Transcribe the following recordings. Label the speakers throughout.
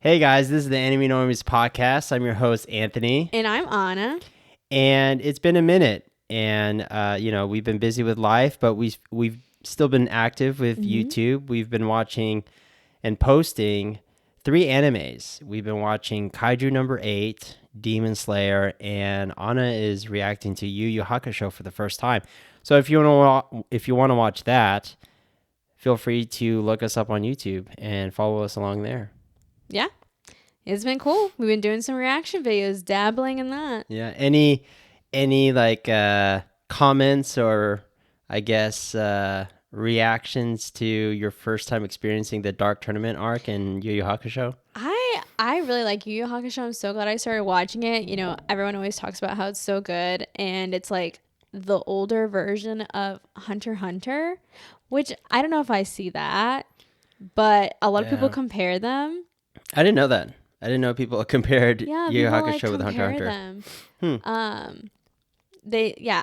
Speaker 1: Hey guys, this is the Anime Normies podcast. I'm your host, Anthony.
Speaker 2: And I'm Anna.
Speaker 1: And it's been a minute. And, we've been busy with life, but we've still been active with YouTube. We've been watching and posting 3 animes. We've been watching Kaiju number 8, Demon Slayer, and Anna is reacting to Yu Yu Hakusho for the first time. So if you want to watch that, feel free to look us up on YouTube and follow us along there.
Speaker 2: Yeah, it's been cool. We've been doing some reaction videos, dabbling in that.
Speaker 1: Yeah. Any comments or I guess reactions to your first time experiencing the Dark Tournament arc in Yu Yu Hakusho?
Speaker 2: I really like Yu Yu Hakusho. I'm so glad I started watching it. You know, everyone always talks about how it's so good, and it's like the older version of Hunter x Hunter, which I don't know if I see that, but a lot of people compare them.
Speaker 1: I didn't know that. I didn't know people compared Yu Yu Hakusho
Speaker 2: like
Speaker 1: with Hunter x Hunter.
Speaker 2: Them.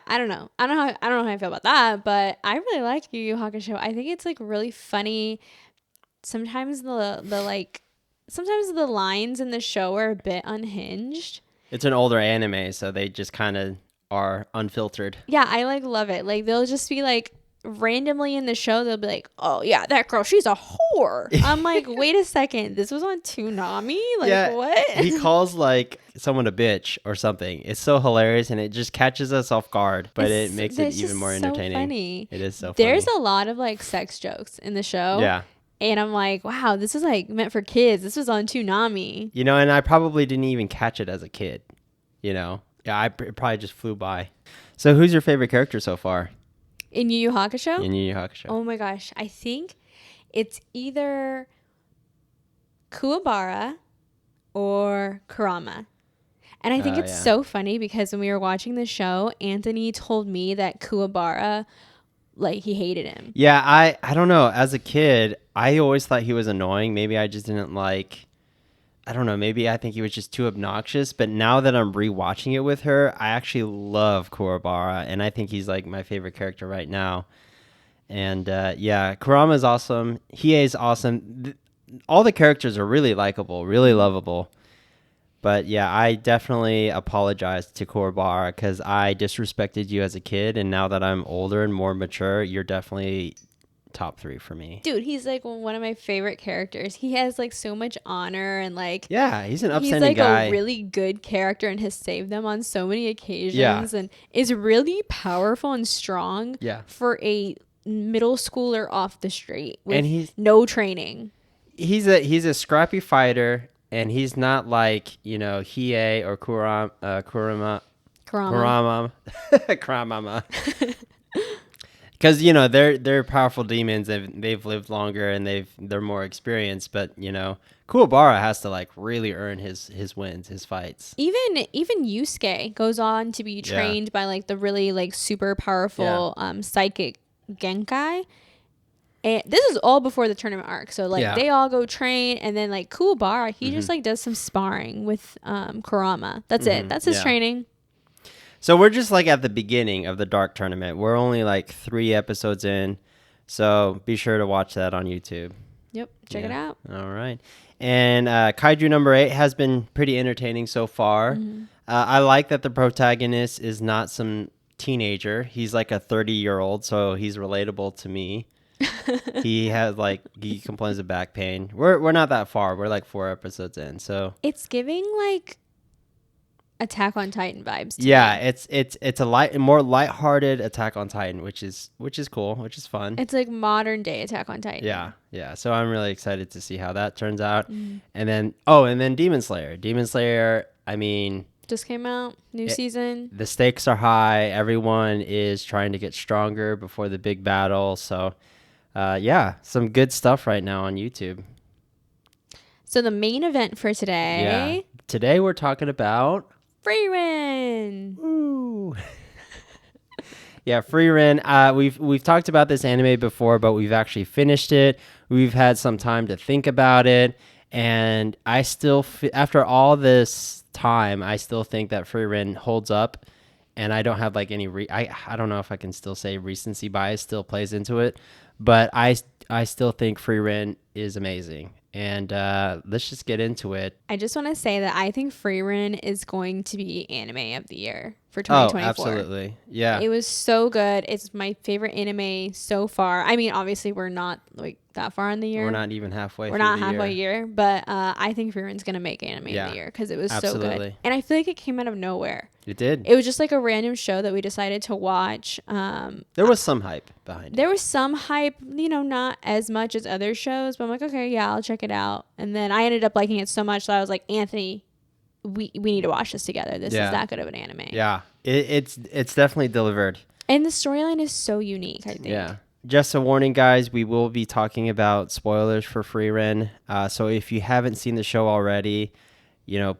Speaker 2: I don't know. I don't know how I feel about that, but I really like Yu Yu Hakusho. I think it's like really funny. Sometimes sometimes the lines in the show are a bit unhinged.
Speaker 1: It's an older anime, so they just kind of are unfiltered.
Speaker 2: Yeah, I love it. Like they'll just be like randomly in the show, they'll be like, "Oh yeah, that girl, she's a whore." I'm like, wait a second, this was on Toonami? Like what?
Speaker 1: He calls like someone a bitch or something. It's so hilarious and it just catches us off guard, but it makes it even more entertaining.
Speaker 2: Funny.
Speaker 1: It is so
Speaker 2: There's
Speaker 1: funny.
Speaker 2: a lot of like sex jokes in the show.
Speaker 1: Yeah.
Speaker 2: And I'm like, wow, this is like meant for kids. This was on Toonami.
Speaker 1: You know, and I probably didn't even catch it as a kid. You know? Yeah, it probably just flew by. So who's your favorite character so far?
Speaker 2: In Yu Yu Hakusho?
Speaker 1: In Yu Yu Hakusho.
Speaker 2: Oh my gosh. I think it's either Kuwabara or Kurama. And I think it's so funny because when we were watching the show, Anthony told me that Kuwabara, like, he hated him.
Speaker 1: Yeah, I don't know. As a kid, I always thought he was annoying. Maybe I just didn't like... I don't know. Maybe I think he was just too obnoxious. But now that I'm rewatching it with her, I actually love Kuwabara, and I think he's like my favorite character right now. And Kurama's awesome. Hiei's awesome. All the characters are really likable, really lovable. But yeah, I definitely apologize to Kuwabara because I disrespected you as a kid, and now that I'm older and more mature, you're definitely top 3 for me.
Speaker 2: Dude, he's like one of my favorite characters. He has like so much honor and like
Speaker 1: he's an upstanding
Speaker 2: he's like
Speaker 1: guy.
Speaker 2: A really good character and has saved them on so many occasions and is really powerful and strong for a middle schooler off the street with and he's no training.
Speaker 1: He's a scrappy fighter, and he's not like, you know, Hiei or Kurama. Because, you know, they're powerful demons. They've lived longer and they're more experienced. But, you know, Kuwabara has to like really earn his wins, his fights.
Speaker 2: Even Yusuke goes on to be trained by like the really like super powerful psychic Genkai. And this is all before the tournament arc. So like they all go train, and then like Kuwabara, he just like does some sparring with Kurama. That's it. That's his training.
Speaker 1: So we're just like at the beginning of the Dark Tournament. We're only like 3 episodes in. So be sure to watch that on YouTube.
Speaker 2: Yep. Check it out.
Speaker 1: All right. And Kaiju number 8 has been pretty entertaining so far. I like that the protagonist is not some teenager. He's like a 30-year-old, so he's relatable to me. He complains of back pain. We're not that far. We're like 4 episodes in. So
Speaker 2: it's giving like Attack on Titan vibes to
Speaker 1: me. It's a more lighthearted Attack on Titan, which is cool, which is fun.
Speaker 2: It's like modern day Attack on Titan.
Speaker 1: Yeah. So I'm really excited to see how that turns out. And then Demon Slayer, I mean,
Speaker 2: just came out, new season.
Speaker 1: The stakes are high. Everyone is trying to get stronger before the big battle. So some good stuff right now on YouTube.
Speaker 2: So the main event for today.
Speaker 1: Today we're talking about
Speaker 2: Frieren.
Speaker 1: Ooh. Frieren. We've talked about this anime before, but we've actually finished it. We've had some time to think about it, and I still, after all this time, I still think that Frieren holds up. And I don't have like any I don't know if I can still say recency bias still plays into it, but I still think Frieren is amazing. And let's just get into it.
Speaker 2: I just want to say that I think Frieren is going to be anime of the year for
Speaker 1: Oh,
Speaker 2: 2024.
Speaker 1: absolutely. Yeah.
Speaker 2: It was so good. It's my favorite anime so far. I mean, obviously, we're not like that far in the year.
Speaker 1: We're not even halfway
Speaker 2: We're
Speaker 1: through
Speaker 2: not
Speaker 1: the
Speaker 2: halfway
Speaker 1: year.
Speaker 2: year, but I think Frieren's going to make anime of the year because it was so good.
Speaker 1: Absolutely.
Speaker 2: And I feel like it came out of nowhere.
Speaker 1: It did.
Speaker 2: It was just like a random show that we decided to watch.
Speaker 1: There was some hype behind it.
Speaker 2: There was some hype, not as much as other shows, but I'm like, okay, yeah, I'll check it out. And then I ended up liking it so much that I was like, Anthony, we need to watch this together. This is that good of an anime.
Speaker 1: Yeah, it's definitely delivered.
Speaker 2: And the storyline is so unique, I think.
Speaker 1: Yeah. Just a warning, guys, we will be talking about spoilers for Frieren. So if you haven't seen the show already,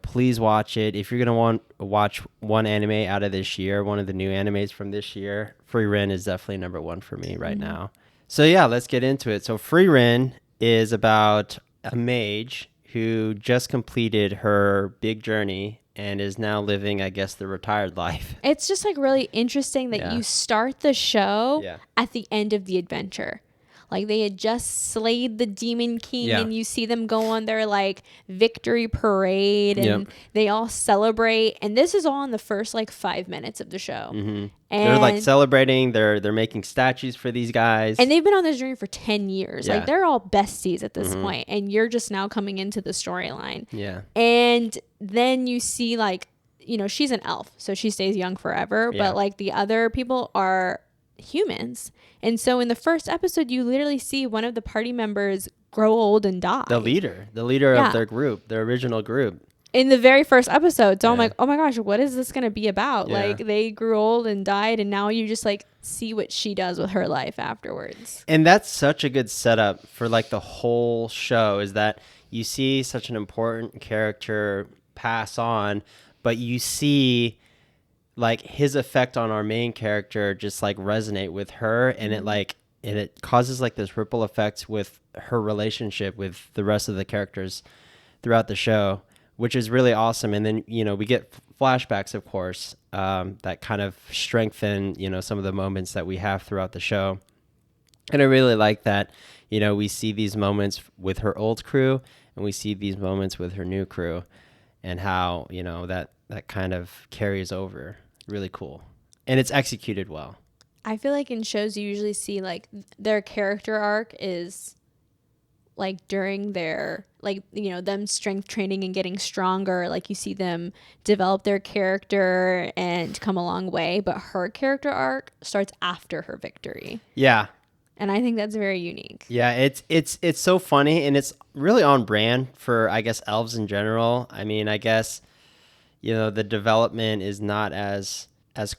Speaker 1: please watch it. If you're going to want to watch one anime out of this year, one of the new animes from this year, Frieren is definitely number one for me right now. So yeah, let's get into it. So Frieren is about a mage who just completed her big journey and is now living, I guess, the retired life.
Speaker 2: It's just like really interesting that you start the show at the end of the adventure. Like they had just slayed the Demon King and you see them go on their like victory parade and they all celebrate. And this is all in the first like 5 minutes of the show.
Speaker 1: Mm-hmm. And they're like celebrating. They're making statues for these guys.
Speaker 2: And they've been on this journey for 10 years. Like they're all besties at this point. And you're just now coming into the storyline.
Speaker 1: Yeah.
Speaker 2: And then you see like, she's an elf. So she stays young forever. But like the other people are humans. And so in the first episode, you literally see one of the party members grow old and die.
Speaker 1: The leader of their group, their original group.
Speaker 2: In the very first episode. So I'm like, oh my gosh, what is this going to be about? Yeah. Like they grew old and died. And now you just like see what she does with her life afterwards.
Speaker 1: And that's such a good setup for like the whole show is that you see such an important character pass on, but you see like his effect on our main character just like resonate with her, and it causes like this ripple effect with her relationship with the rest of the characters throughout the show, which is really awesome. And then we get flashbacks, of course, that kind of strengthen some of the moments that we have throughout the show. And I really like that we see these moments with her old crew and we see these moments with her new crew, and how that kind of carries over. Really cool. And it's executed well.
Speaker 2: I feel like in shows you usually see like their character arc is like during their them strength training and getting stronger. Like you see them develop their character and come a long way, but her character arc starts after her victory.
Speaker 1: Yeah.
Speaker 2: And I think that's very unique.
Speaker 1: Yeah, it's so funny, and it's really on brand for, I guess, elves in general. I mean, I guess the development is not as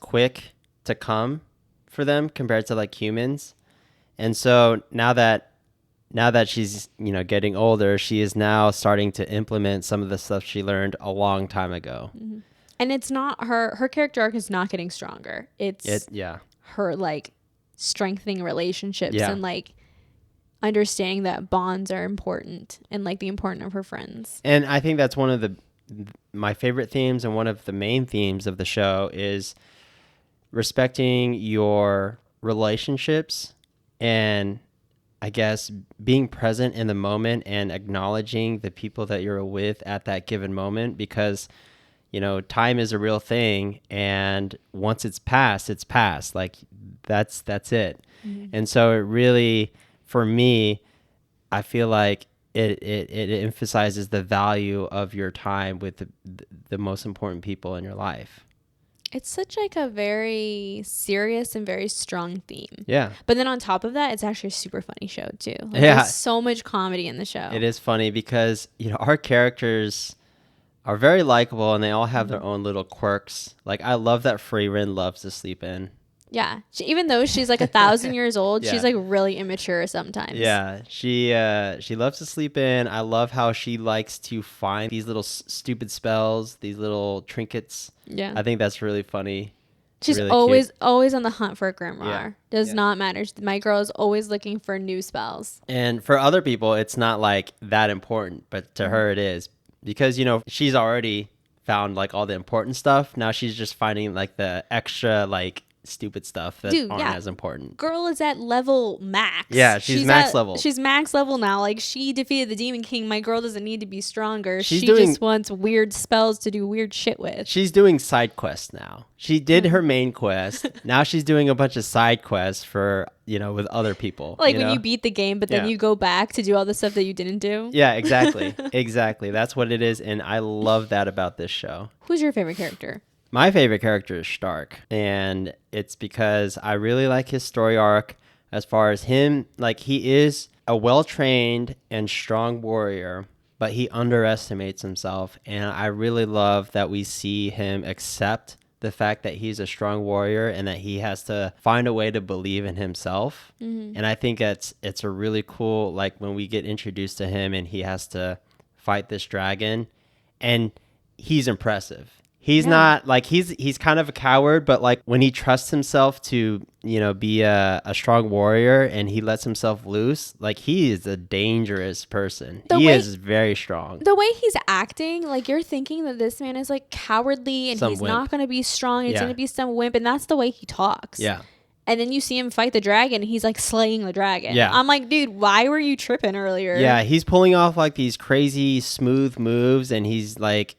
Speaker 1: quick to come for them compared to like humans. And so now that she's, getting older, she is now starting to implement some of the stuff she learned a long time ago.
Speaker 2: Mm-hmm. And it's not her character arc is not getting stronger. It's her like strengthening relationships and like understanding that bonds are important and like the importance of her friends.
Speaker 1: And I think that's one of my favorite themes, and one of the main themes of the show is respecting your relationships and, I guess, being present in the moment and acknowledging the people that you're with at that given moment, because time is a real thing, and once it's passed, like that's it. Mm-hmm. And so it really, for me, I feel like it emphasizes the value of your time with the most important people in your life.
Speaker 2: It's such like a very serious and very strong theme.
Speaker 1: Yeah.
Speaker 2: But then on top of that, it's actually a super funny show too. Like, there's so much comedy in the show.
Speaker 1: It is funny because, our characters are very likable, and they all have their own little quirks. Like I love that Frieren loves to sleep in.
Speaker 2: Yeah. Even though she's like 1,000 years old, she's like really immature sometimes.
Speaker 1: Yeah. She loves to sleep in. I love how she likes to find these little stupid spells, these little trinkets.
Speaker 2: Yeah.
Speaker 1: I think that's really funny.
Speaker 2: She's
Speaker 1: really
Speaker 2: always on the hunt for a grimoire. Does not matter. My girl is always looking for new spells.
Speaker 1: And for other people, it's not like that important, but to her it is, because, she's already found like all the important stuff. Now she's just finding like the extra like stupid stuff that aren't as important.
Speaker 2: Girl is at level max.
Speaker 1: Yeah, she's max level.
Speaker 2: She's max level now. Like, she defeated the Demon King. My girl doesn't need to be stronger. She just wants weird spells to do weird shit with.
Speaker 1: She's doing side quests now. She did her main quest. Now she's doing a bunch of side quests for, with other people.
Speaker 2: Like when you beat the game, but then you go back to do all the stuff that you didn't do.
Speaker 1: Yeah, exactly. Exactly. That's what it is. And I love that about this show.
Speaker 2: Who's your favorite character?
Speaker 1: My favorite character is Stark, and it's because I really like his story arc as far as him. Like, he is a well-trained and strong warrior, but he underestimates himself, and I really love that we see him accept the fact that he's a strong warrior and that he has to find a way to believe in himself. Mm-hmm. And I think it's a really cool, like, when we get introduced to him and he has to fight this dragon, and he's impressive. He's not like he's kind of a coward, but like when he trusts himself to, be a strong warrior and he lets himself loose, like he is a dangerous person. He is very strong.
Speaker 2: The way he's acting, like you're thinking that this man is like cowardly and he's not going to be strong. It's going to be some wimp. And that's the way he talks.
Speaker 1: Yeah.
Speaker 2: And then you see him fight the dragon. He's like slaying the dragon.
Speaker 1: Yeah.
Speaker 2: I'm like, dude, why were you tripping earlier?
Speaker 1: Yeah, he's pulling off like these crazy smooth moves, and he's like,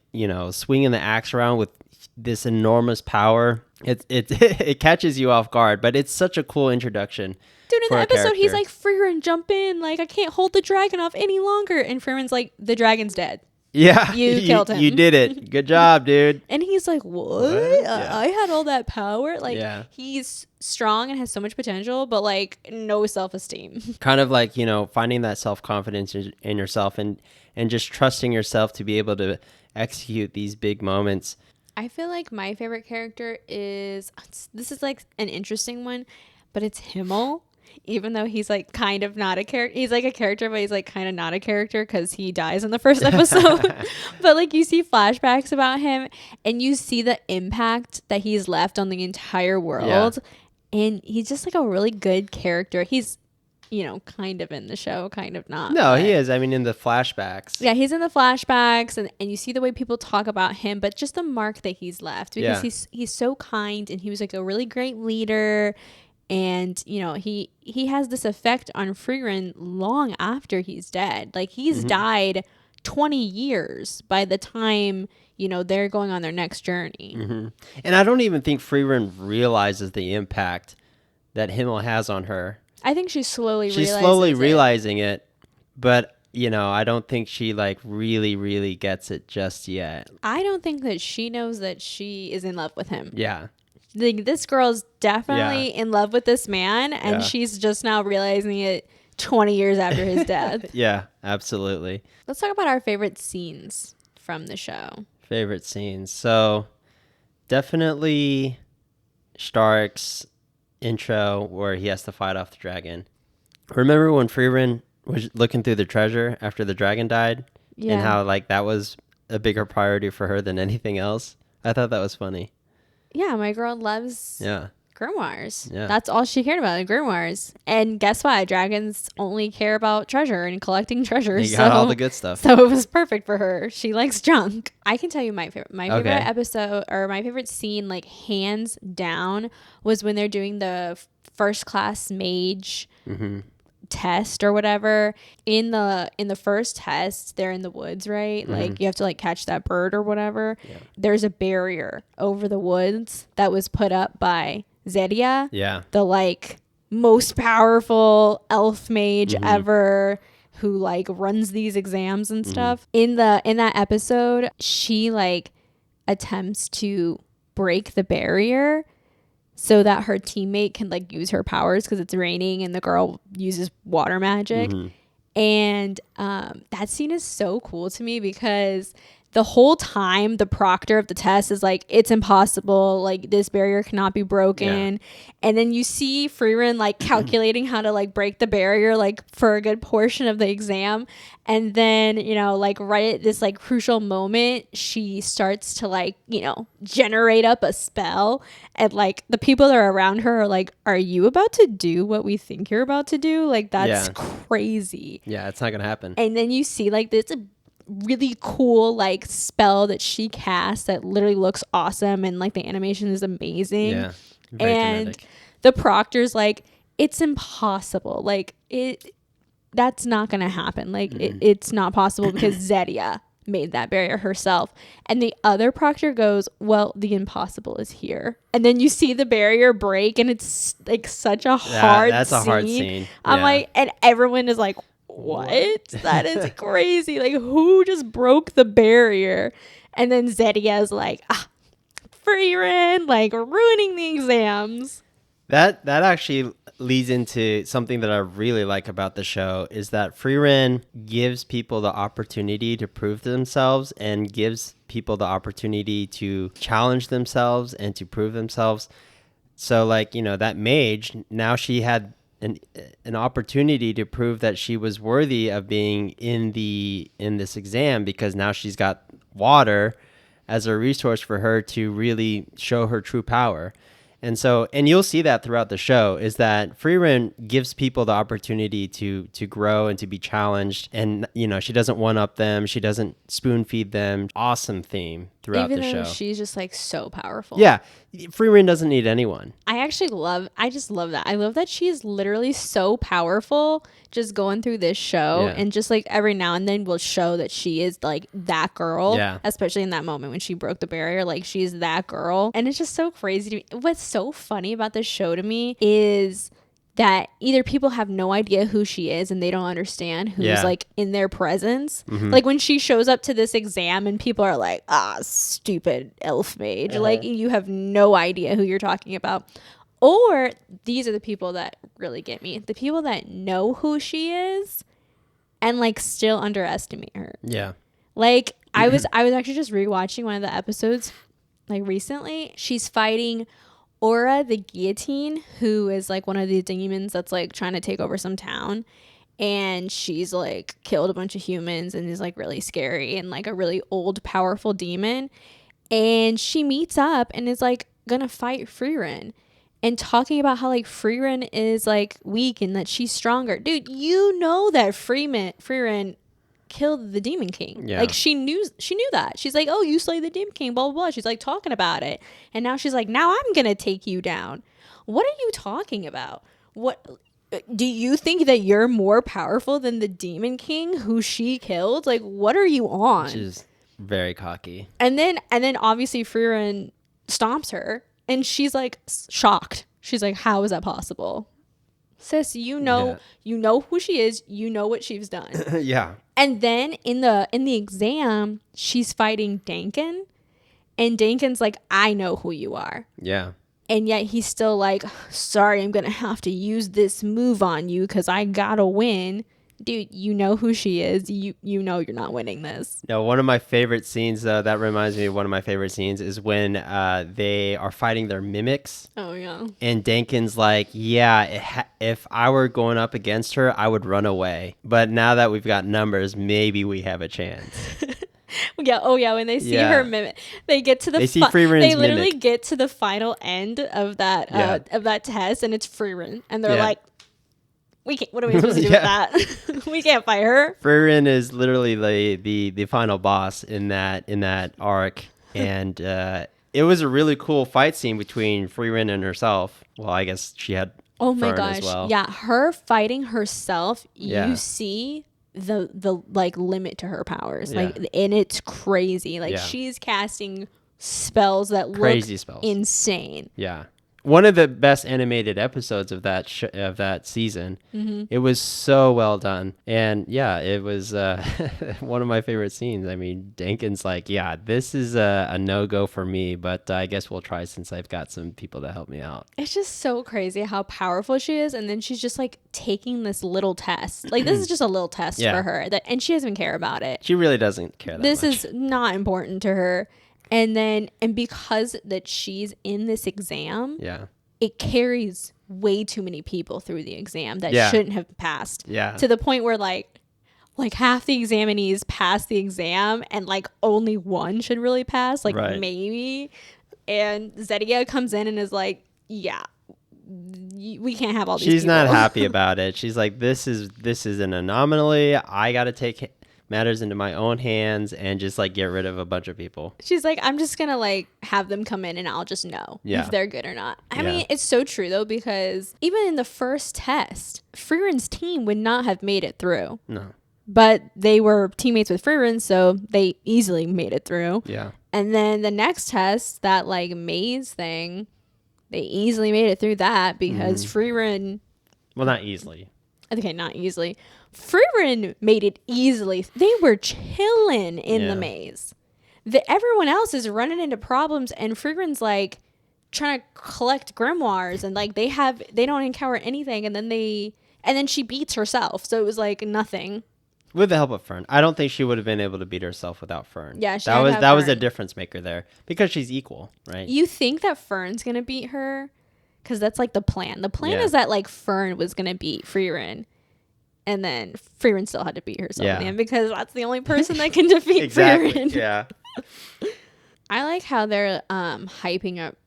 Speaker 1: swinging the axe around with this enormous power. It catches you off guard, but it's such a cool introduction.
Speaker 2: Dude, in the episode, he's like, Frieren, jump in. Like, I can't hold the dragon off any longer. And Frieren's like, the dragon's dead.
Speaker 1: Yeah.
Speaker 2: You killed him.
Speaker 1: You did it. Good job, dude.
Speaker 2: And he's like, what? Yeah. I had all that power. Like, he's strong and has so much potential, but like no self-esteem.
Speaker 1: Kind of like, finding that self-confidence in yourself and just trusting yourself to be able to execute these big moments.
Speaker 2: I feel like my favorite character this is like an interesting one, but it's Himmel. Even though he's like kind of not a character, he's like a character, but he's like kind of not a character because he dies in the first episode. But like you see flashbacks about him and you see the impact that he's left on the entire world. Yeah. And he's just like a really good character. He's, kind of in the show, kind of not.
Speaker 1: No, he is. I mean, in the flashbacks.
Speaker 2: Yeah, he's in the flashbacks and you see the way people talk about him, but just the mark that he's left because he's so kind and he was like a really great leader. And, he has this effect on Frieren long after he's dead. Like, he's died 20 years by the time, they're going on their next journey.
Speaker 1: Mm-hmm. And I don't even think Frieren realizes the impact that Himmel has on her.
Speaker 2: I think she's slowly
Speaker 1: realizing it. But, I don't think she, like, really, really gets it just yet.
Speaker 2: I don't think that she knows that she is in love with him.
Speaker 1: Yeah.
Speaker 2: This girl's definitely in love with this man, and she's just now realizing it 20 years after his death.
Speaker 1: Yeah, absolutely.
Speaker 2: Let's talk about our favorite scenes from the show.
Speaker 1: Favorite scenes. So, definitely Stark's intro where he has to fight off the dragon. Remember when Frieren was looking through the treasure after the dragon died? Yeah. And how, like, that was a bigger priority for her than anything else? I thought that was funny.
Speaker 2: Yeah, my girl loves grimoires. Yeah. That's all she cared about, the grimoires. And guess what? Dragons only care about treasure and collecting treasures.
Speaker 1: You got all the good stuff.
Speaker 2: So it was perfect for her. She likes junk. I can tell you my favorite episode or my favorite scene, like hands down, was when they're doing the first class mage test or whatever. In the first test, they're in the woods, right? Like you have to like catch that bird or whatever. There's a barrier over the woods that was put up by Zedia, the like most powerful elf mage ever, who like runs these exams and stuff. In that episode, she like attempts to break the barrier so that her teammate can like use her powers because it's raining and the girl uses water magic. And that scene is so cool to me because the whole time the proctor of the test is like, it's impossible, like this barrier cannot be broken. And then you see Frieren like calculating how to like break the barrier like for a good portion of the exam. And then, like right at this like crucial moment, she starts to like, generate up a spell. And like the people that are around her are like, are you about to do what we think you're about to do? Like that's crazy.
Speaker 1: Yeah, it's not going to happen.
Speaker 2: And then you see like this really cool like spell that she casts that literally looks awesome and like the animation is amazing.
Speaker 1: Very
Speaker 2: and
Speaker 1: dramatic.
Speaker 2: the proctor's like, it's impossible. Like, that's not going to happen. Like, it's not possible because Zedia made that barrier herself. And the other proctor goes, well, the impossible is here. And then you see the barrier break, and it's like such a hard
Speaker 1: That's
Speaker 2: scene.
Speaker 1: a hard scene.
Speaker 2: I'm like, and everyone is like, what? That is crazy. Like, who just broke the barrier? And then Zedia's like, Frieren, like, ruining the exams.
Speaker 1: That actually leads into something that I really like about the show is that Frieren gives people the opportunity to prove themselves and gives people the opportunity to challenge themselves and to prove themselves. So, like, that mage, now she had an opportunity to prove that she was worthy of being in this exam, because now she's got water as a resource for her to really show her true power. And so, and you'll see that throughout the show, is that Frieren gives people the opportunity to grow and to be challenged. And, she doesn't one-up them. She doesn't spoon-feed them. Awesome theme throughout the show.
Speaker 2: Even though she's just, like, so powerful.
Speaker 1: Yeah. Frieren doesn't need anyone.
Speaker 2: I just love that. I love that she's literally so powerful just going through this show, and just, like, every now and then will show that she is, like, that girl.
Speaker 1: Yeah.
Speaker 2: Especially in that moment when she broke the barrier. Like, she's that girl. And it's just so crazy to me. What's so funny about this show to me is that either people have no idea who she is and they don't understand who's like in their presence. Like, when she shows up to this exam and people are like, stupid elf mage. Like, you have no idea who you're talking about. Or these are the people that really get me. The people that know who she is and, like, still underestimate her.
Speaker 1: Yeah.
Speaker 2: Like, I was actually just rewatching one of the episodes, like, recently. She's fighting Aura the Guillotine, who is, like, one of the demons that's, like, trying to take over some town. And she's, like, killed a bunch of humans and is, like, really scary and, like, a really old, powerful demon. And she meets up and is, like, gonna fight Frieren. And talking about how, like, Frieren is, like, weak and that she's stronger. Dude, you know that Frieren killed the Demon King.
Speaker 1: Yeah.
Speaker 2: Like, she knew that. She's like, oh, you slay the Demon King, blah, blah, blah. She's, like, talking about it. And now she's like, now I'm going to take you down. What are you talking about? What... Do you think that you're more powerful than the Demon King who she killed? Like, what are you on?
Speaker 1: She's very cocky.
Speaker 2: And then obviously Frieren stomps her. And she's, like, shocked. She's like, how is that possible? Sis, you know who she is. You know what she's done.
Speaker 1: Yeah.
Speaker 2: And then in the exam, she's fighting Dankin. And Dankin's like, I know who you are.
Speaker 1: Yeah.
Speaker 2: And yet he's still like, sorry, I'm going to have to use this move on you because I got to win. Dude, you know who she is. You know you're not winning this.
Speaker 1: No, one of my favorite scenes, though, that reminds me of one of my favorite scenes, is when they are fighting their mimics.
Speaker 2: Oh, yeah.
Speaker 1: And Dankin's like, yeah, if I were going up against her, I would run away. But now that we've got numbers, maybe we have a chance.
Speaker 2: Yeah. Oh, yeah. When they see her mimic, they get to the.
Speaker 1: They see Frieren's
Speaker 2: They literally
Speaker 1: mimic.
Speaker 2: get to the final end of that test, and it's Frieren, and they're like, "We can't. What are we supposed to do with that? We can't fight her."
Speaker 1: Frieren is literally the final boss in that arc, and it was a really cool fight scene between Frieren and herself. Well, I guess she had.
Speaker 2: Oh my
Speaker 1: Fern
Speaker 2: gosh!
Speaker 1: as well.
Speaker 2: Yeah, her fighting herself.
Speaker 1: Yeah.
Speaker 2: You see the like limit to her powers,
Speaker 1: Yeah.
Speaker 2: like, and it's crazy. Like, she's casting spells that
Speaker 1: Crazy
Speaker 2: look
Speaker 1: spells.
Speaker 2: insane.
Speaker 1: Yeah. One of the best animated episodes of that season. Mm-hmm. It was so well done, and it was one of my favorite scenes. I mean, Dankin's like, "Yeah, this is a no-go for me, but I guess we'll try since I've got some people to help me out."
Speaker 2: It's just so crazy how powerful she is, and then she's just like taking this little test. Like, this is just a little test for her, and she doesn't even care about it.
Speaker 1: She really doesn't care that
Speaker 2: this
Speaker 1: much.
Speaker 2: Is not important to her. And because that she's in this exam, it carries way too many people through the exam that shouldn't have passed.
Speaker 1: Yeah.
Speaker 2: To the point where like half the examinees pass the exam and like only one should really pass, like maybe. And Zedia comes in and is like, yeah, we can't have all these people.
Speaker 1: She's not happy about it. She's like, this is an anomaly. I got to take matters into my own hands and just like get rid of a bunch of people.
Speaker 2: She's like, I'm just gonna like have them come in and I'll just know if they're good or not. I mean, it's so true though, because even in the first test, Frieren's team would not have made it through.
Speaker 1: No.
Speaker 2: But they were teammates with Frieren, so they easily made it through.
Speaker 1: Yeah.
Speaker 2: And then the next test, that like maze thing, they easily made it through that because Frieren.
Speaker 1: Well, not easily.
Speaker 2: Okay, not easily. Frieren made it easily. They were chilling in the maze. Everyone else is running into problems, and Frieren's like trying to collect grimoires, and like they don't encounter anything, and then she beats herself. So it was like nothing.
Speaker 1: With the help of Fern. I don't think she would have been able to beat herself without Fern.
Speaker 2: Yeah,
Speaker 1: that was a difference maker there because she's equal, right?
Speaker 2: You think that Fern's gonna beat her? Because that's like the plan. The plan is that like Fern was gonna beat Frieren, and then Frieren still had to beat herself in the end because that's the only person that can defeat
Speaker 1: exactly.
Speaker 2: Frieren.
Speaker 1: Yeah.
Speaker 2: I like how they're hyping up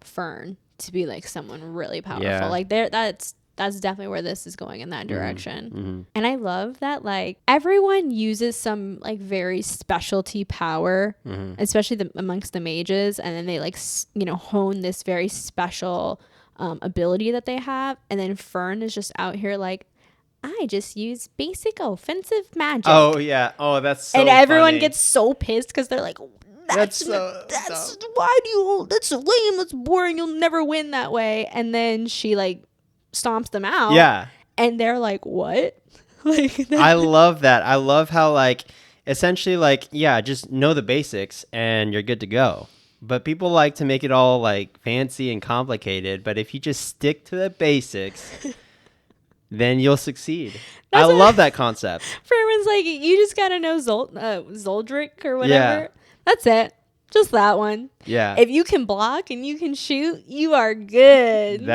Speaker 2: Fern to be like someone really powerful. Yeah. Like that's definitely where this is going in that direction. Mm-hmm. And I love that like everyone uses some like very specialty power, especially amongst the mages, and then they like hone this very special ability that they have, and then Fern is just out here like, I just use basic offensive magic.
Speaker 1: Oh yeah. Oh, that's so
Speaker 2: and everyone
Speaker 1: funny.
Speaker 2: gets so pissed because they're like, that's why do you? That's lame. That's boring. You'll never win that way. And then she like stomps them out.
Speaker 1: Yeah.
Speaker 2: And they're like, what? Like
Speaker 1: I love that. I love how like essentially like, yeah, just know the basics and you're good to go. But people like to make it all like fancy and complicated. But if you just stick to the basics, then you'll succeed. I love that concept.
Speaker 2: Frieren's like, you just gotta know Zoldrick or whatever. Yeah. That's it. Just that one.
Speaker 1: Yeah.
Speaker 2: If you can block and you can shoot, you are good.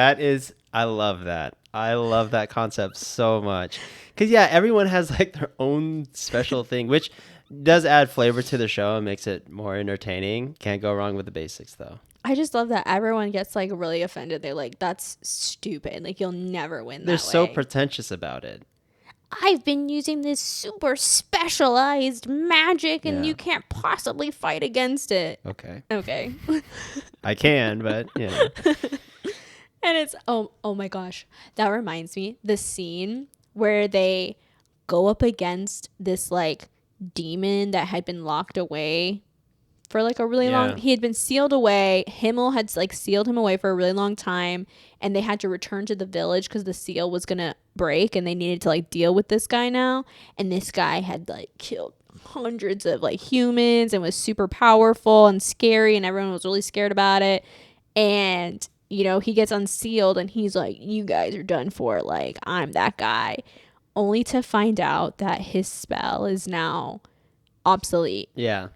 Speaker 1: I love that. I love that concept so much. Because, yeah, everyone has like their own special thing, which does add flavor to the show and makes it more entertaining. Can't go wrong with the basics, though.
Speaker 2: I just love that everyone gets like really offended. They're like, that's stupid. Like, you'll never win that way.
Speaker 1: They're so pretentious about it.
Speaker 2: I've been using this super specialized magic and you can't possibly fight against it. Okay.
Speaker 1: I can, but yeah.
Speaker 2: And it's oh my gosh. That reminds me, the scene where they go up against this like demon that had been locked away for like a really long, he had been sealed away. Himmel had like sealed him away for a really long time, and they had to return to the village because the seal was gonna break and they needed to like deal with this guy now. And this guy had like killed hundreds of like humans and was super powerful and scary, and everyone was really scared about it. And he gets unsealed and he's like, you guys are done for. Like, I'm that guy. Only to find out that his spell is now obsolete.
Speaker 1: Yeah.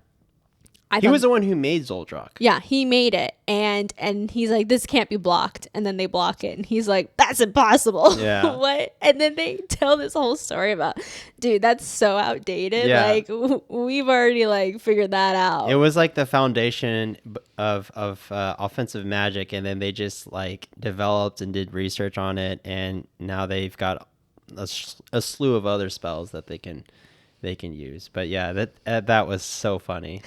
Speaker 1: He was the one who made Zoldrock.
Speaker 2: Yeah, he made it. And he's like, this can't be blocked. And then they block it. And he's like, that's impossible.
Speaker 1: Yeah.
Speaker 2: What? And then they tell this whole story about, dude, that's so outdated. Yeah. Like, we've already like figured that out.
Speaker 1: It was like the foundation of offensive magic. And then they just like developed and did research on it. And now they've got a slew of other spells that they can use. But yeah, that was so funny.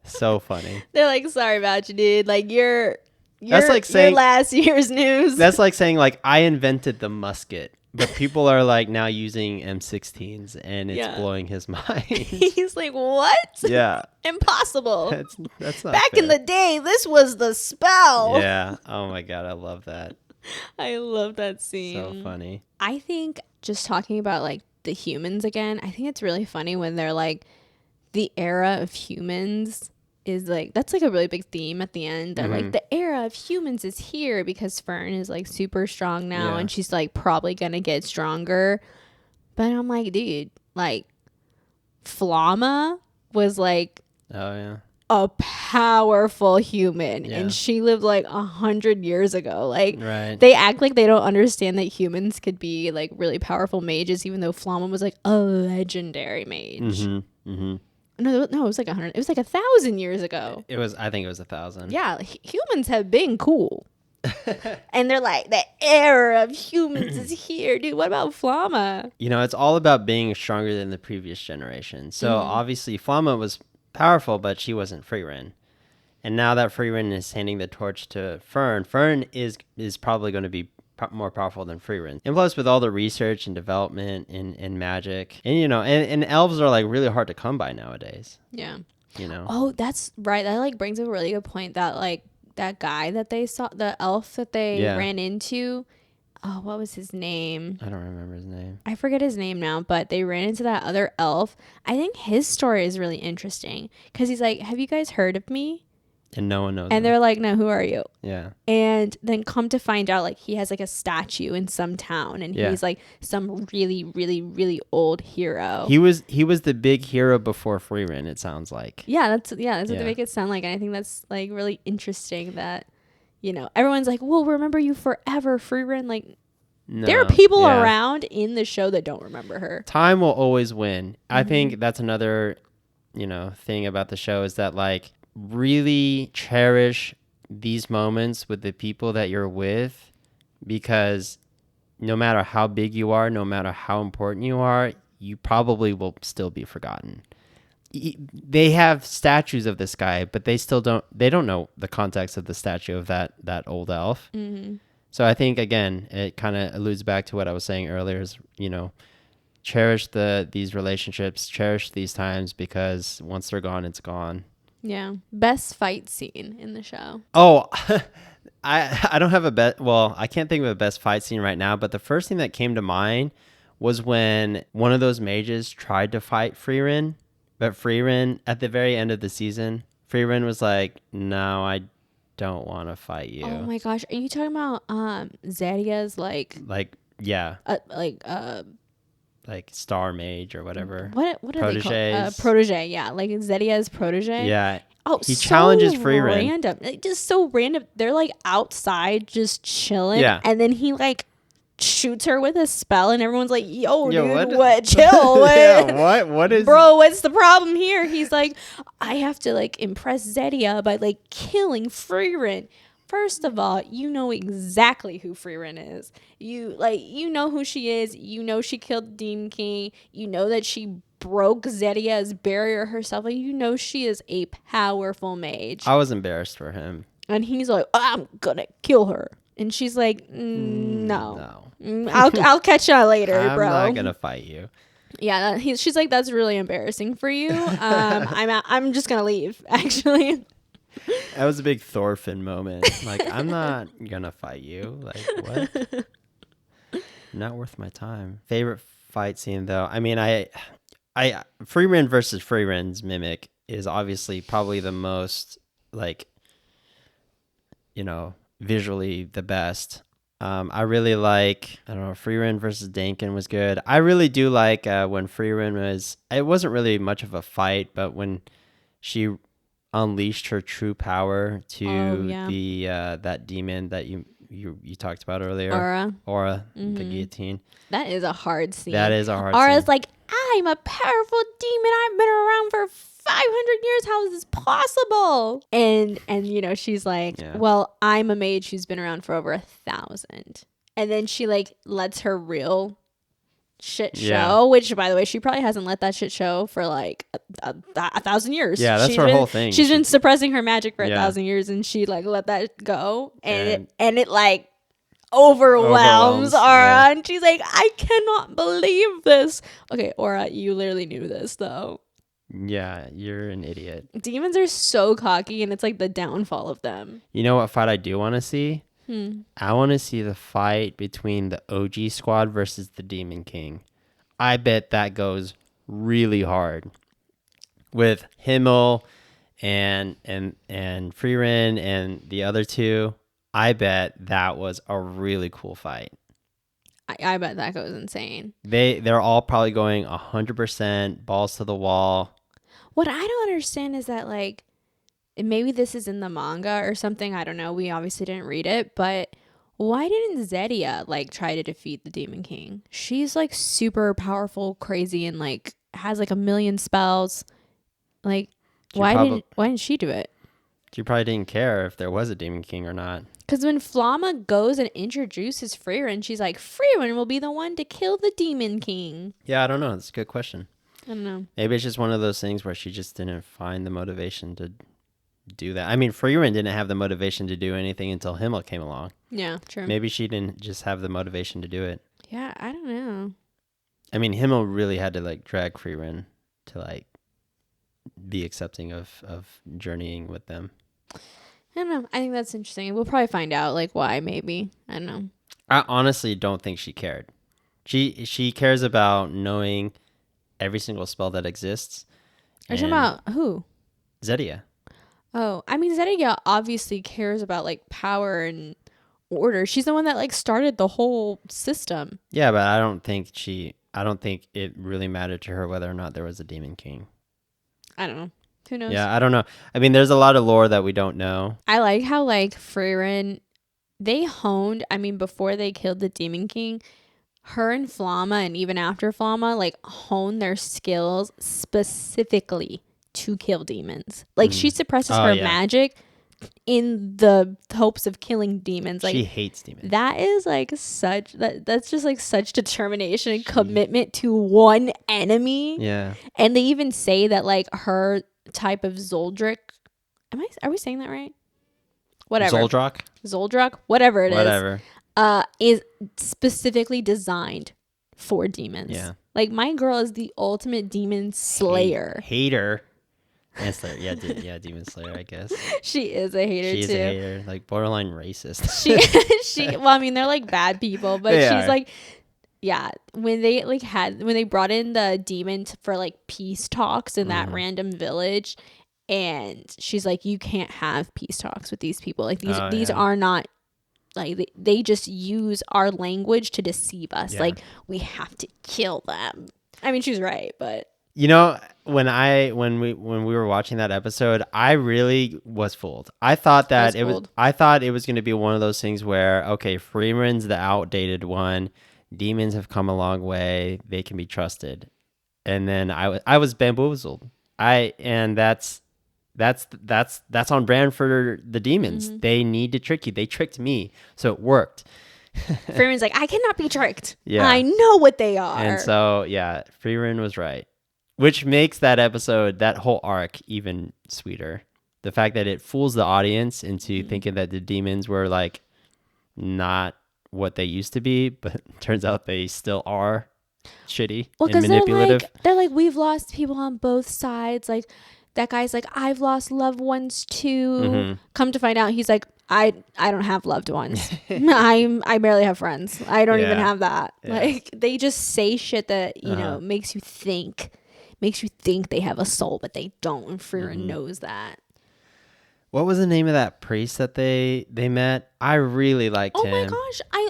Speaker 1: So funny.
Speaker 2: They're like, sorry about you, dude. Like you're like saying, last year's news.
Speaker 1: That's like saying like I invented the musket, but people are like now using M16s and it's blowing his mind.
Speaker 2: He's like, what?
Speaker 1: Yeah.
Speaker 2: Impossible.
Speaker 1: That's not
Speaker 2: back
Speaker 1: fair.
Speaker 2: in the day. This was the spell.
Speaker 1: Yeah. Oh my God, I love that.
Speaker 2: I love that scene.
Speaker 1: So funny.
Speaker 2: I think just talking about like the humans again, I think it's really funny when they're like, the era of humans is like, that's like a really big theme at the end. They're like, the era of humans is here because Fern is like super strong now and she's like probably gonna get stronger. But I'm like, dude, like Flamma was like a powerful human and she lived like 100 years ago. Like they act like they don't understand that humans could be like really powerful mages, even though Flamma was like a legendary mage. No, it was like 100. It was like 1,000 years ago.
Speaker 1: I think it was 1,000.
Speaker 2: Yeah, humans have been cool. And they're like, the era of humans is here, dude. What about Flama?
Speaker 1: You know, it's all about being stronger than the previous generation. So obviously Flama was powerful, but she wasn't Frieren. And now that Frieren is handing the torch to Fern is probably going to be more powerful than Frieren. And plus, with all the research and development in magic, and you know, and elves are like really hard to come by nowadays.
Speaker 2: Yeah.
Speaker 1: You know.
Speaker 2: Oh, that's right. That like brings up a really good point. That like that guy that they saw, the elf that they ran into. Oh, what was his name?
Speaker 1: I don't remember his name.
Speaker 2: I forget his name now, but they ran into that other elf. I think his story is really interesting because he's like, "Have you guys heard of me?"
Speaker 1: And no one knows.
Speaker 2: And they're like, "No, who are you?"
Speaker 1: Yeah.
Speaker 2: And then come to find out, like, he has like a statue in some town, and he's like some really, really, really old hero.
Speaker 1: He was the big hero before Frieren. It sounds like.
Speaker 2: Yeah, that's what they make it sound like, and I think that's like really interesting that, you know, everyone's like, "We'll remember you forever, Frieren." Like, no, there are people around in the show that don't remember her.
Speaker 1: Time will always win. I think that's another, you know, thing about the show is that like. Really cherish these moments with the people that you're with, because no matter how big you are, no matter how important you are, you probably will still be forgotten. They have statues of this guy, but they don't know the context of the statue of that old elf. So I think, again, it kind of alludes back to what I was saying earlier is, you know, cherish these relationships, cherish these times, because once they're gone, it's gone.
Speaker 2: Yeah. Best fight scene in the show.
Speaker 1: Oh, I don't have I can't think of a best fight scene right now, but the first thing that came to mind was when one of those mages tried to fight Frieren, but Frieren, at the very end of the season, Frieren was like, "No, I don't want to fight you."
Speaker 2: Oh my gosh. Are you talking about Zadia's like
Speaker 1: Star Mage or whatever.
Speaker 2: What are they called? Protege, yeah. Like Zedia's protege.
Speaker 1: Yeah.
Speaker 2: Oh,
Speaker 1: he challenges Frieren.
Speaker 2: Random. Just so random. They're like outside just chilling. Yeah. And then he like shoots her with a spell and everyone's like, yo dude, what? Chill.
Speaker 1: Yeah, what is...
Speaker 2: Bro, what's the problem here? He's like, I have to like impress Zedia by like killing Frieren. First of all, you know exactly who Frieren is. You know who she is. You know she killed the Demon King. You know that she broke Zedia's barrier herself. Like, you know she is a powerful mage.
Speaker 1: I was embarrassed for him.
Speaker 2: And he's like, I'm gonna kill her. And she's like, no. I'll catch you later, bro.
Speaker 1: I'm not gonna fight you.
Speaker 2: Yeah, she's like, that's really embarrassing for you. I'm just gonna leave, actually.
Speaker 1: That was a big Thorfinn moment. Like, I'm not gonna fight you. Like, what? Not worth my time. Favorite fight scene, though. I mean, Frieren versus Frieren's mimic is obviously probably the most, like, you know, visually the best. I really like, I don't know, Frieren versus Danken was good. I really do like when Frieren it wasn't really much of a fight, but when she unleashed her true power to that demon that you talked about earlier, Aura, the guillotine.
Speaker 2: That is a hard scene.
Speaker 1: Aura's
Speaker 2: like, I'm a powerful demon. I've been around for 500 years. How is this possible? And you know, she's like, well, I'm a mage who's been around for over 1,000. And then she like lets her real shit show, which, by the way, she probably hasn't let that shit show for like a 1,000 years.
Speaker 1: Yeah, that's her whole thing.
Speaker 2: She's been suppressing her magic for 1,000 years, and she like let that go, and it like overwhelms Aura, and she's like, I cannot believe this. Okay, Aura, you literally knew this though.
Speaker 1: Yeah, you're an idiot.
Speaker 2: Demons are so cocky, and it's like the downfall of them.
Speaker 1: You know what fight I do want to see? I want to see the fight between the OG squad versus the Demon King. I bet that goes really hard with Himmel and Frieren and the other two. I bet that was a really cool fight.
Speaker 2: I bet that goes insane.
Speaker 1: They're all probably going 100% balls to the wall.
Speaker 2: What I don't understand is that, like, maybe this is in the manga or something. I don't know. We obviously didn't read it, but why didn't Zedia like try to defeat the Demon King? She's like super powerful, crazy, and like has like 1,000,000 spells. Like, why didn't she do it?
Speaker 1: She probably didn't care if there was a Demon King or not.
Speaker 2: Because when Flamma goes and introduces Frieren, she's like, Frieren will be the one to kill the Demon King.
Speaker 1: Yeah, I don't know. That's a good question.
Speaker 2: I don't know.
Speaker 1: Maybe it's just one of those things where she just didn't find the motivation to do that. I mean, Frieren didn't have the motivation to do anything until Himmel came along.
Speaker 2: Yeah, true.
Speaker 1: Maybe she didn't just have the motivation to do it.
Speaker 2: Yeah, I don't know.
Speaker 1: I mean, Himmel really had to like drag Frieren to like be accepting of journeying with them.
Speaker 2: I don't know. I think that's interesting. We'll probably find out like why. Maybe I don't know.
Speaker 1: I honestly don't think she cared. She cares about knowing every single spell that exists.
Speaker 2: Are you talking about who?
Speaker 1: Zedia.
Speaker 2: Oh, I mean, Zedia obviously cares about like power and order. She's the one that like started the whole system.
Speaker 1: Yeah, but I don't think it really mattered to her whether or not there was a Demon King.
Speaker 2: I don't know. Who knows?
Speaker 1: Yeah, I don't know. I mean, there's a lot of lore that we don't know.
Speaker 2: I like how like Frieren, they honed. I mean, before they killed the Demon King, her and Flamma, and even after Flamma, like honed their skills specifically to kill demons. Like she suppresses her magic in the hopes of killing demons. Like
Speaker 1: she hates demons.
Speaker 2: That is like that's just like such determination and commitment to one enemy.
Speaker 1: Yeah.
Speaker 2: And they even say that like her type of Zoldrick, are we saying that right? Whatever. Zoldrak, whatever it is specifically designed for demons.
Speaker 1: Yeah.
Speaker 2: Like my girl is the ultimate demon slayer.
Speaker 1: Hater. And Slayer. Yeah, Demon Slayer, I guess.
Speaker 2: She is a hater too.
Speaker 1: She's a hater, like borderline racist.
Speaker 2: She well, I mean, they're like bad people, but she's like, yeah. When they brought in the demon for like peace talks in that random village, and she's like, you can't have peace talks with these people. Like these are not like they just use our language to deceive us. Yeah. Like we have to kill them. I mean, she's right, but.
Speaker 1: You know, when we were watching that episode, I really was fooled. I thought that it was going to be one of those things where, okay, Frieren's the outdated one. Demons have come a long way. They can be trusted. And then I was bamboozled. And that's on brand for the demons. Mm-hmm. They need to trick you. They tricked me, so it worked.
Speaker 2: Frieren's like, I cannot be tricked. Yeah. I know what they are.
Speaker 1: And so, yeah, Frieren was right. Which makes that episode, that whole arc, even sweeter. The fact that it fools the audience into thinking that the demons were like not what they used to be, but turns out they still are shitty and manipulative.
Speaker 2: They're like, we've lost people on both sides. Like that guy's like, I've lost loved ones too. Mm-hmm. Come to find out, he's like, I don't have loved ones. I barely have friends. I don't even have that. Yeah. Like they just say shit that you know makes you think they have a soul, but they don't. And Frieren knows that.
Speaker 1: What was the name of that priest that they met? I really liked him.
Speaker 2: Oh my gosh. I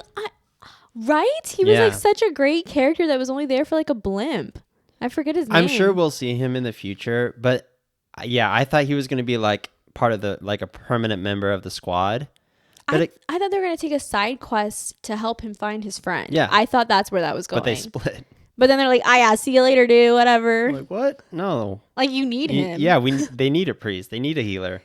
Speaker 2: right? He was like such a great character that was only there for like a blimp. I forget his name.
Speaker 1: I'm sure we'll see him in the future, but yeah, I thought he was going to be like part of the, like a permanent member of the squad. But
Speaker 2: I thought they were going to take a side quest to help him find his friend.
Speaker 1: Yeah.
Speaker 2: I thought that's where that was going.
Speaker 1: But they split.
Speaker 2: But then they're like, yeah, see you later, dude, whatever.
Speaker 1: I'm like, what? No.
Speaker 2: Like, you need him.
Speaker 1: Yeah, they need a priest. They need a healer.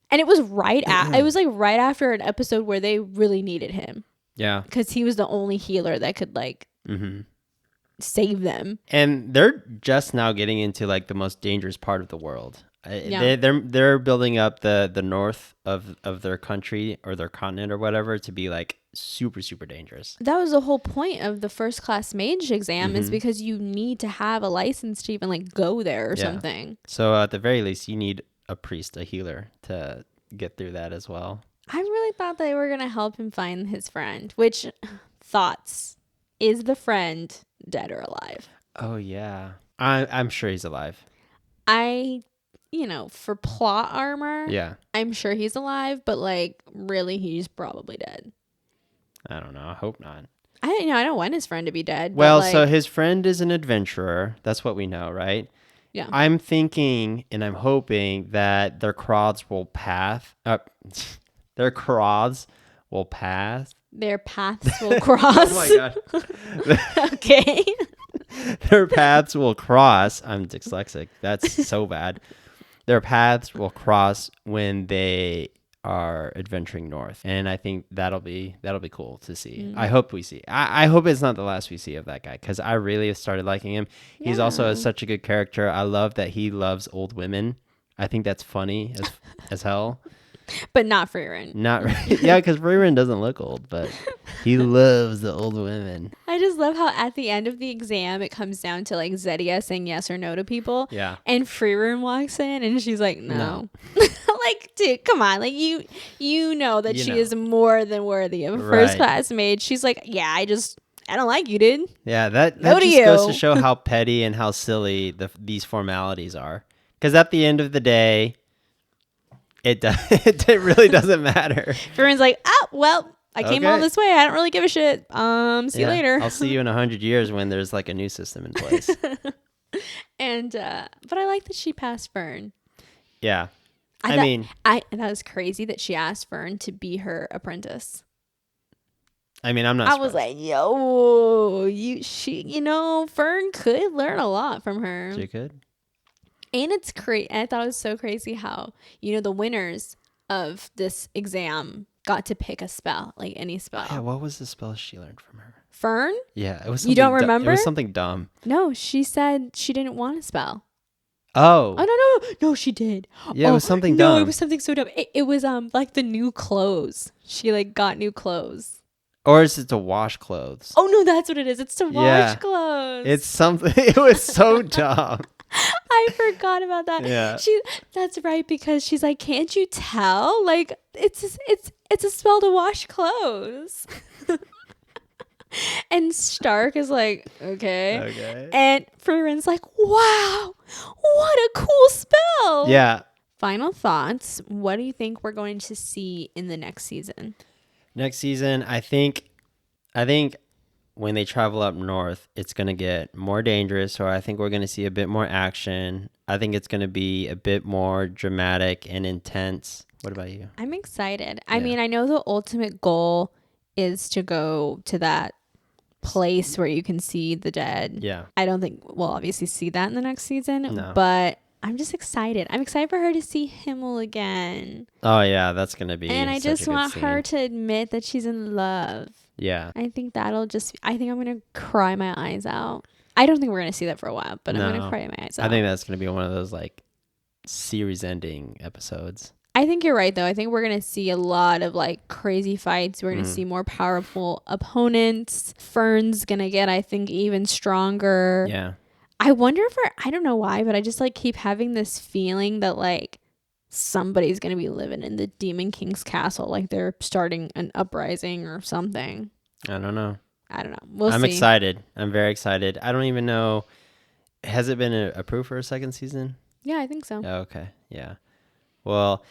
Speaker 2: And it was it was like right after an episode where they really needed him.
Speaker 1: Yeah.
Speaker 2: Because he was the only healer that could, like, save them.
Speaker 1: And they're just now getting into, like, the most dangerous part of the world. Yeah. They're building up the north of their country or their continent or whatever to be, like, super, super dangerous.
Speaker 2: That was the whole point of the first class mage exam is because you need to have a license to even like go there or something.
Speaker 1: So at the very least, you need a priest, a healer to get through that as well.
Speaker 2: I really thought they were going to help him find his friend, which thoughts, is the friend dead or alive?
Speaker 1: Oh, yeah. I'm sure he's alive.
Speaker 2: For plot armor, I'm sure he's alive, but like really he's probably dead.
Speaker 1: I don't know. I hope not.
Speaker 2: I don't want his friend to be dead.
Speaker 1: Well, so his friend is an adventurer. That's what we know, right?
Speaker 2: Yeah.
Speaker 1: I'm thinking and I'm hoping that their paths will pass. Their paths will cross.
Speaker 2: Oh my god. Okay.
Speaker 1: Their paths will cross. I'm dyslexic. That's so bad. their paths will cross when they are adventuring north, and I think that'll be cool to see. I hope we see. I hope it's not the last we see of that guy, because I really started liking him. He's also such a good character. I love that he loves old women. I think that's funny as hell.
Speaker 2: But not Frieren.
Speaker 1: Not yeah, because Frieren doesn't look old, but he loves the old women.
Speaker 2: I just love how at the end of the exam it comes down to like Zedia saying yes or no to people.
Speaker 1: Yeah.
Speaker 2: And Frieren walks in and she's like, no. Like, dude, come on. Like you know that she is more than worthy of a first class mate. She's like, yeah, I don't like you, dude.
Speaker 1: Yeah, that just goes to show how petty and how silly these formalities are. Because at the end of the day, it really doesn't matter.
Speaker 2: Frieren's like, well, I came all this way. I don't really give a shit. See you later.
Speaker 1: I'll see you in 100 years when there's like a new system in place.
Speaker 2: And but I like that she passed Fern.
Speaker 1: Yeah.
Speaker 2: I mean, that was crazy that she asked Fern to be her apprentice.
Speaker 1: I mean, I'm not surprised.
Speaker 2: I was like, yo, Fern could learn a lot from her.
Speaker 1: She could.
Speaker 2: And it's crazy. I thought it was so crazy how, the winners of this exam got to pick a spell, like any spell.
Speaker 1: Yeah, what was the spell she learned from her?
Speaker 2: Fern?
Speaker 1: Yeah, it was.
Speaker 2: You don't remember?
Speaker 1: It was something dumb.
Speaker 2: No, she said she didn't want a spell.
Speaker 1: Oh.
Speaker 2: Oh no, she did.
Speaker 1: Yeah, it was something dumb.
Speaker 2: No, it was something so dumb. It was like the new clothes. She like got new clothes.
Speaker 1: Or is it to wash clothes?
Speaker 2: Oh no, that's what it is. It's to wash clothes.
Speaker 1: It's something. It was so dumb.
Speaker 2: I forgot about that.
Speaker 1: Yeah.
Speaker 2: That's right, because she's like, can't you tell? Like it's a spell to wash clothes. And Stark is like, okay. And Frieren's like, wow, what a cool spell.
Speaker 1: Yeah.
Speaker 2: Final thoughts. What do you think we're going to see in the next season?
Speaker 1: Next season, I think when they travel up north, it's going to get more dangerous, or I think we're going to see a bit more action. I think it's going to be a bit more dramatic and intense. What about you?
Speaker 2: I'm excited. I mean, I know the ultimate goal is to go to that place where you can see the dead.
Speaker 1: Yeah.
Speaker 2: I don't think we'll obviously see that in the next season,
Speaker 1: no.
Speaker 2: But I'm just excited. I'm excited for her to see Himmel again.
Speaker 1: Oh, yeah, that's going to be
Speaker 2: And I just want
Speaker 1: scene.
Speaker 2: her to admit that she's in love.
Speaker 1: Yeah.
Speaker 2: I think I'm going to cry my eyes out. I don't think we're going to see that for a while, but I'm going to cry my eyes out.
Speaker 1: I think that's going to be one of those like series ending episodes.
Speaker 2: I think you're right, though. I think we're going to see a lot of like crazy fights. We're going to see more powerful opponents. Fern's going to get, I think, even stronger.
Speaker 1: Yeah.
Speaker 2: I wonder if I don't know why, but I just like keep having this feeling that like somebody's going to be living in the Demon King's castle. Like they're starting an uprising or something.
Speaker 1: I don't know.
Speaker 2: We'll see.
Speaker 1: I'm excited. I'm very excited. I don't even know. Has it been approved for a second season?
Speaker 2: Yeah, I think so.
Speaker 1: Oh, okay. Yeah. Well,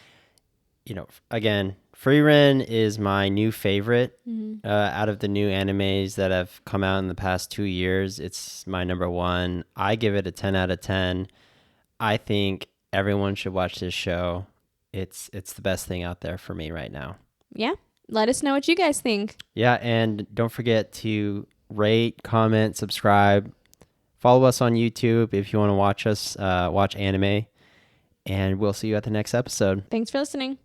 Speaker 1: again, Frieren is my new favorite out of the new animes that have come out in the past 2 years. It's my number one. I give it a 10 out of 10. I think everyone should watch this show. It's the best thing out there for me right now.
Speaker 2: Yeah. Let us know what you guys think.
Speaker 1: Yeah, and don't forget to rate, comment, subscribe. Follow us on YouTube if you want to watch us watch anime. And we'll see you at the next episode.
Speaker 2: Thanks for listening.